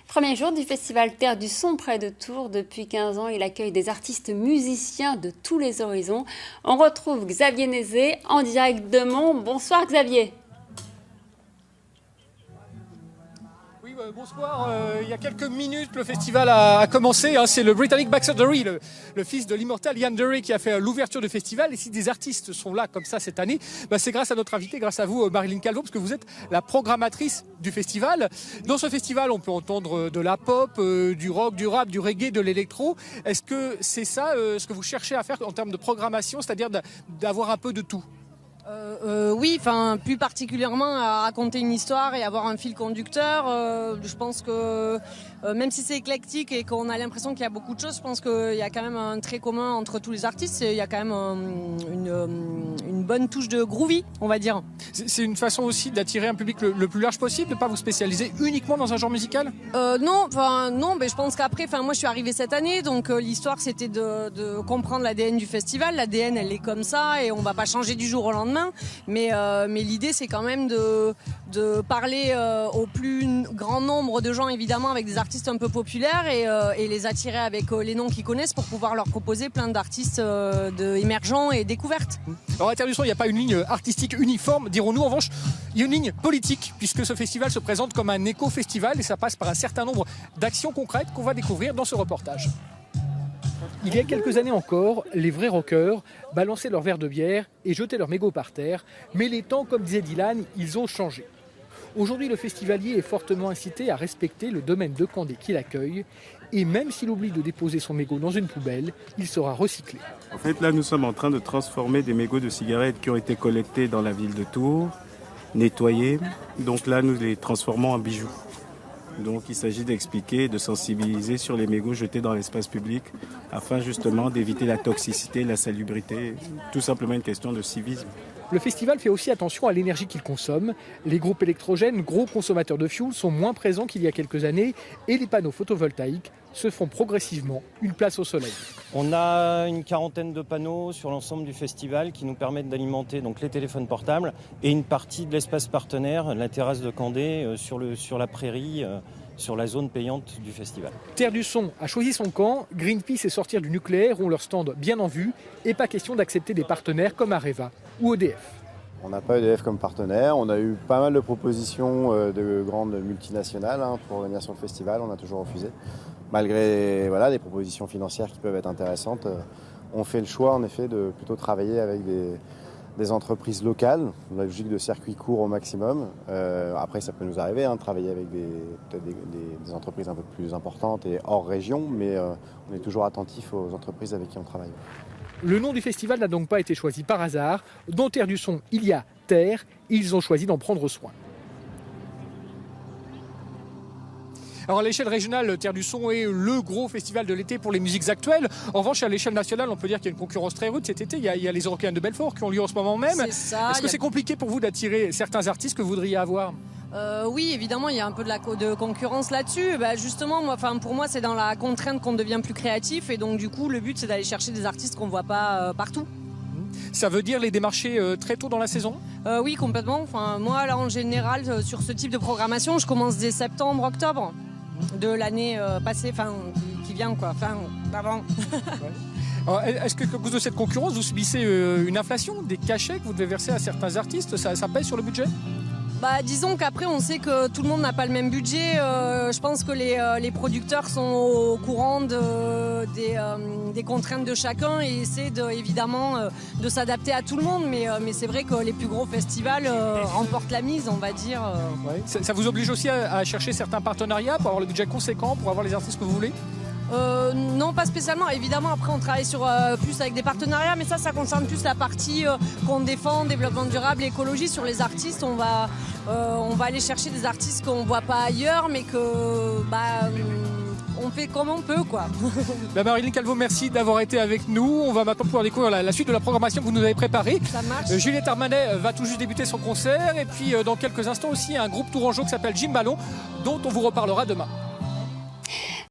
Premier jour du festival Terre du Son près de Tours. Depuis 15 ans, il accueille des artistes musiciens de tous les horizons. On retrouve Xavier Nézet en direct de Mons. Bonsoir Xavier. Oui, bonsoir. Il y a quelques minutes, le festival a commencé. C'est le Britannic Baxter Dury, le fils de l'immortel Ian Dury, qui a fait l'ouverture du festival. Et si des artistes sont là comme ça cette année, c'est grâce à notre invité, grâce à vous, Marilyn Calvo, parce que vous êtes la programmatrice du festival. Dans ce festival, on peut entendre de la pop, du rock, du rap, du reggae, de l'électro. Est-ce que c'est ça ce que vous cherchez à faire en termes de programmation, c'est-à-dire d'avoir un peu de tout ? Oui, enfin plus particulièrement à raconter une histoire et avoir un fil conducteur. Je pense que même si c'est éclectique et qu'on a l'impression qu'il y a beaucoup de choses, je pense qu'il y a quand même un trait commun entre tous les artistes. Il y a quand même une bonne touche de groovy, on va dire. C'est une façon aussi d'attirer un public le plus large possible, de ne pas vous spécialiser uniquement dans un genre musical ? Non, mais je pense qu'après, moi je suis arrivée cette année, donc l'histoire c'était de comprendre l'ADN du festival. L'ADN elle est comme ça et on va pas changer du jour au lendemain. Mais l'idée c'est quand même de parler au plus grand nombre de gens, évidemment avec des artistes un peu populaires et les attirer avec les noms qu'ils connaissent pour pouvoir leur proposer plein d'artistes émergents et découvertes. Alors à Terre du Son, il n'y a pas une ligne artistique uniforme, dirons-nous. En revanche, il y a une ligne politique, puisque ce festival se présente comme un éco-festival et ça passe par un certain nombre d'actions concrètes qu'on va découvrir dans ce reportage. Il y a quelques années encore, les vrais rockers balançaient leur verre de bière et jetaient leurs mégots par terre. Mais les temps, comme disait Dylan, ils ont changé. Aujourd'hui, le festivalier est fortement incité à respecter le domaine de Candé qu'il accueille. Et même s'il oublie de déposer son mégot dans une poubelle, il sera recyclé. En fait, là, nous sommes en train de transformer des mégots de cigarettes qui ont été collectés dans la ville de Tours, nettoyés. Donc là, nous les transformons en bijoux. Donc il s'agit d'expliquer, de sensibiliser sur les mégots jetés dans l'espace public afin justement d'éviter la toxicité, la salubrité, tout simplement une question de civisme. Le festival fait aussi attention à l'énergie qu'il consomme. Les groupes électrogènes, gros consommateurs de fioul, sont moins présents qu'il y a quelques années et les panneaux photovoltaïques se font progressivement une place au soleil. On a une quarantaine de panneaux sur l'ensemble du festival qui nous permettent d'alimenter donc les téléphones portables et une partie de l'espace partenaire, la terrasse de Candé, sur la prairie, sur la zone payante du festival. Terre du Son a choisi son camp, Greenpeace et Sortir du nucléaire ont leur stand bien en vue et pas question d'accepter des partenaires comme Areva ou EDF. On n'a pas EDF comme partenaire, on a eu pas mal de propositions de grandes multinationales pour venir sur le festival, on a toujours refusé. Malgré des propositions financières qui peuvent être intéressantes, on fait le choix en effet de plutôt travailler avec des entreprises locales, la logique de circuit court au maximum. Après ça peut nous arriver de travailler avec peut-être des entreprises un peu plus importantes et hors région, mais on est toujours attentif aux entreprises avec qui on travaille. Le nom du festival n'a donc pas été choisi par hasard. Dans Terre du Son, il y a terre, ils ont choisi d'en prendre soin. Alors à l'échelle régionale, Terre du Son est le gros festival de l'été pour les musiques actuelles. En revanche, à l'échelle nationale, on peut dire qu'il y a une concurrence très rude cet été. Il y a les Européennes de Belfort qui ont lieu en ce moment même. Est-ce que c'est compliqué pour vous d'attirer certains artistes que vous voudriez avoir ? Oui, évidemment, il y a un peu de concurrence là-dessus. Justement, pour moi, c'est dans la contrainte qu'on devient plus créatif. Et donc, du coup, le but, c'est d'aller chercher des artistes qu'on ne voit pas partout. Ça veut dire les démarcher très tôt dans la saison ? Oui, complètement. Moi, là, en général, sur ce type de programmation, je commence dès septembre, octobre de l'année passée, qui vient, d'avant. Alors, est-ce que, à cause de cette concurrence, vous subissez une inflation, des cachets que vous devez verser à certains artistes ? Ça pèse sur le budget ? Disons qu'après on sait que tout le monde n'a pas le même budget. Je pense que les producteurs sont au courant des contraintes de chacun et essaient évidemment de s'adapter à tout le monde. Mais c'est vrai que les plus gros festivals remportent la mise, on va dire. Ouais. Ça vous oblige aussi à chercher certains partenariats pour avoir le budget conséquent, pour avoir les artistes que vous voulez ? Non, pas spécialement. Évidemment, après, on travaille plus avec des partenariats, mais ça concerne plus la partie qu'on défend, développement durable, écologie. Sur les artistes, on va aller chercher des artistes qu'on voit pas ailleurs, mais on fait comme on peut, quoi. Marilyn Calvo, merci d'avoir été avec nous. On va maintenant pouvoir découvrir la suite de la programmation que vous nous avez préparée. Ça marche. Juliette Armanet va tout juste débuter son concert. Et puis, dans quelques instants aussi, un groupe tourangeau qui s'appelle Jim Ballon, dont on vous reparlera demain.